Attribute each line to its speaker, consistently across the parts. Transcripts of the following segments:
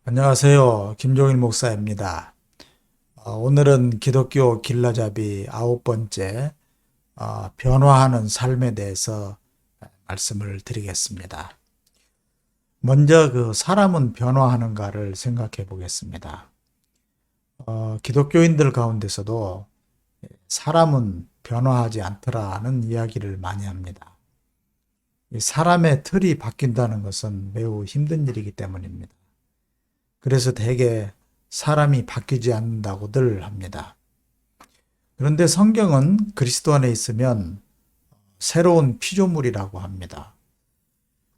Speaker 1: 안녕하세요. 김종일 목사입니다. 오늘은 기독교 길라잡이 9번째 변화하는 삶에 대해서 말씀을 드리겠습니다. 먼저 사람은 변화하는가를 생각해 보겠습니다. 기독교인들 가운데서도 사람은 변화하지 않더라는 이야기를 많이 합니다. 이 사람의 틀이 바뀐다는 것은 매우 힘든 일이기 때문입니다. 그래서 대개 사람이 바뀌지 않는다고들 합니다. 그런데 성경은 그리스도 안에 있으면 새로운 피조물이라고 합니다.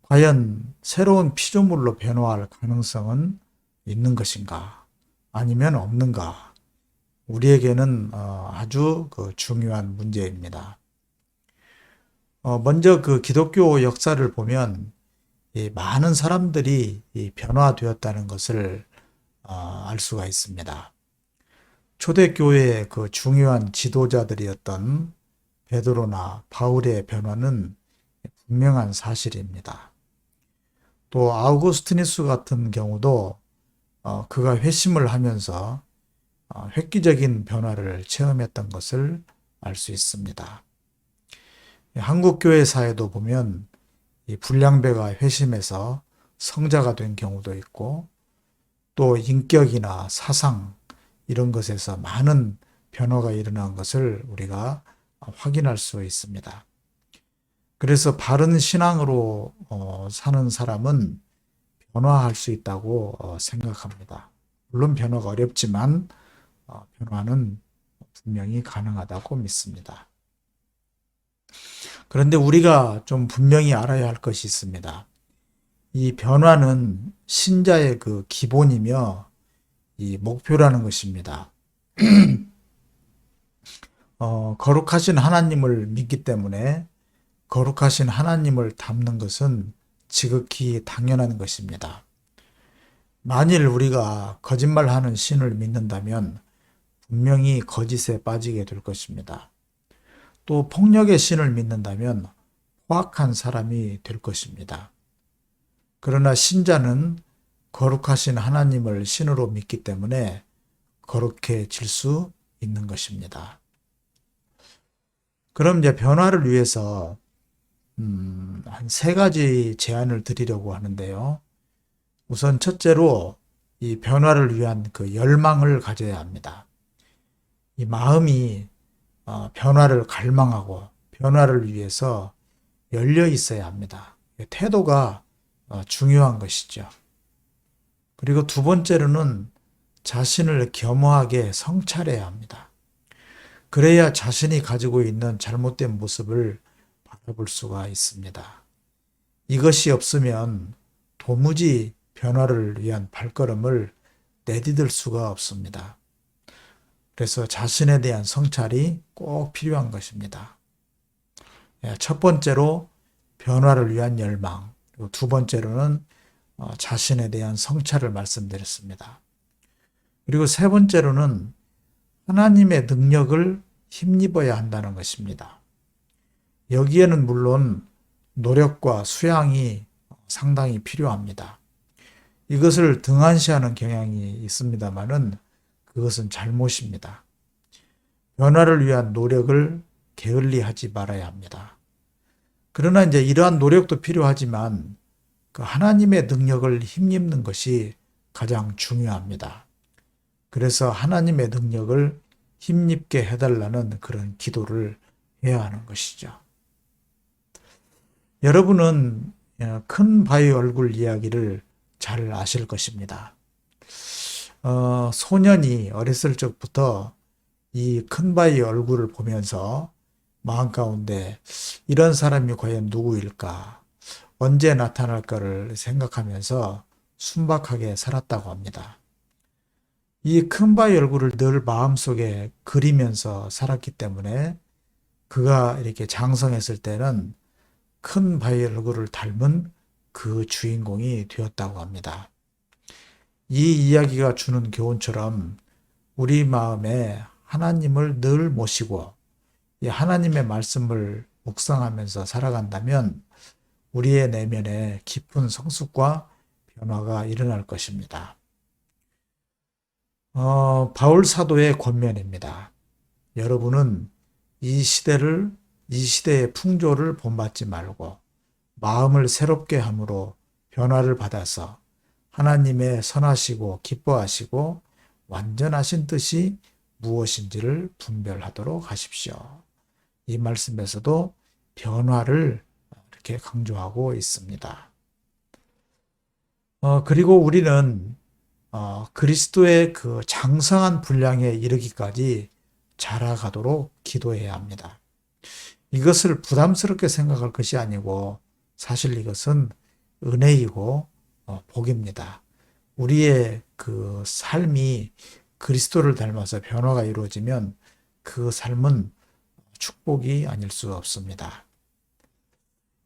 Speaker 1: 과연 새로운 피조물로 변화할 가능성은 있는 것인가? 아니면 없는가? 우리에게는 아주 중요한 문제입니다. 먼저 기독교 역사를 보면 이 많은 사람들이 변화되었다는 것을 알 수가 있습니다. 초대교회의 중요한 지도자들이었던 베드로나 바울의 변화는 분명한 사실입니다. 또 아우구스티누스 같은 경우도 그가 회심을 하면서 획기적인 변화를 체험했던 것을 알 수 있습니다. 한국 교회사에도 보면 이 불량배가 회심해서 성자가 된 경우도 있고 또 인격이나 사상 이런 것에서 많은 변화가 일어난 것을 우리가 확인할 수 있습니다. 그래서 바른 신앙으로 사는 사람은 변화할 수 있다고 생각합니다. 물론 변화가 어렵지만 변화는 분명히 가능하다고 믿습니다. 그런데 우리가 좀 분명히 알아야 할 것이 있습니다. 이 변화는 신자의 기본이며 이 목표라는 것입니다. 거룩하신 하나님을 믿기 때문에 거룩하신 하나님을 닮는 것은 지극히 당연한 것입니다. 만일 우리가 거짓말하는 신을 믿는다면 분명히 거짓에 빠지게 될 것입니다. 또 폭력의 신을 믿는다면 포악한 사람이 될 것입니다. 그러나 신자는 거룩하신 하나님을 신으로 믿기 때문에 거룩해질 수 있는 것입니다. 그럼 이제 변화를 위해서 한 세 가지 제안을 드리려고 하는데요. 우선 첫째로 이 변화를 위한 열망을 가져야 합니다. 이 마음이 변화를 갈망하고 변화를 위해서 열려 있어야 합니다. 태도가 중요한 것이죠. 그리고 두 번째로는 자신을 겸허하게 성찰해야 합니다. 그래야 자신이 가지고 있는 잘못된 모습을 바라볼 수가 있습니다. 이것이 없으면 도무지 변화를 위한 발걸음을 내디딜 수가 없습니다. 그래서 자신에 대한 성찰이 꼭 필요한 것입니다. 첫 번째로 변화를 위한 열망, 그리고 두 번째로는 자신에 대한 성찰을 말씀드렸습니다. 그리고 세 번째로는 하나님의 능력을 힘입어야 한다는 것입니다. 여기에는 물론 노력과 수양이 상당히 필요합니다. 이것을 등한시하는 경향이 있습니다만은 그것은 잘못입니다. 변화를 위한 노력을 게을리하지 말아야 합니다. 그러나 이제 이러한 노력도 필요하지만 하나님의 능력을 힘입는 것이 가장 중요합니다. 그래서 하나님의 능력을 힘입게 해달라는 그런 기도를 해야 하는 것이죠. 여러분은 큰 바위 얼굴 이야기를 잘 아실 것입니다. 소년이 어렸을 적부터 이 큰 바위 얼굴을 보면서 마음 가운데 이런 사람이 과연 누구일까? 언제 나타날까를 생각하면서 순박하게 살았다고 합니다. 이 큰 바위 얼굴을 늘 마음속에 그리면서 살았기 때문에 그가 이렇게 장성했을 때는 큰 바위 얼굴을 닮은 그 주인공이 되었다고 합니다. 이 이야기가 주는 교훈처럼 우리 마음에 하나님을 늘 모시고 이 하나님의 말씀을 묵상하면서 살아간다면 우리의 내면에 깊은 성숙과 변화가 일어날 것입니다. 바울 사도의 권면입니다. 여러분은 이 시대의 풍조를 본받지 말고 마음을 새롭게 함으로 변화를 받아서 하나님의 선하시고 기뻐하시고 완전하신 뜻이 무엇인지를 분별하도록 하십시오. 이 말씀에서도 변화를 이렇게 강조하고 있습니다. 그리고 우리는 그리스도의 그 장성한 분량에 이르기까지 자라가도록 기도해야 합니다. 이것을 부담스럽게 생각할 것이 아니고 사실 이것은 은혜이고 복입니다. 우리의 그 삶이 그리스도를 닮아서 변화가 이루어지면 그 삶은 축복이 아닐 수 없습니다.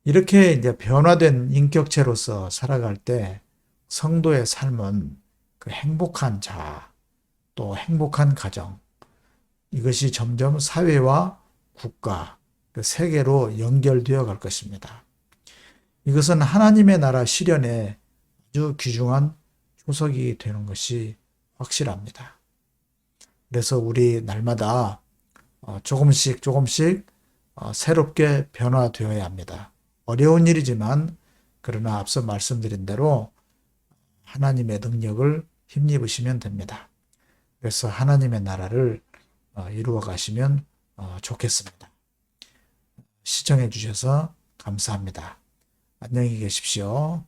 Speaker 1: 이렇게 이제 변화된 인격체로서 살아갈 때 성도의 삶은 그 행복한 자아, 또 행복한 가정, 이것이 점점 사회와 국가, 그 세계로 연결되어 갈 것입니다. 이것은 하나님의 나라 실현에 아주 귀중한 초석이 되는 것이 확실합니다. 그래서 우리 날마다 조금씩 새롭게 변화되어야 합니다. 어려운 일이지만 그러나 앞서 말씀드린 대로 하나님의 능력을 힘입으시면 됩니다. 그래서 하나님의 나라를 이루어 가시면 좋겠습니다. 시청해 주셔서 감사합니다. 안녕히 계십시오.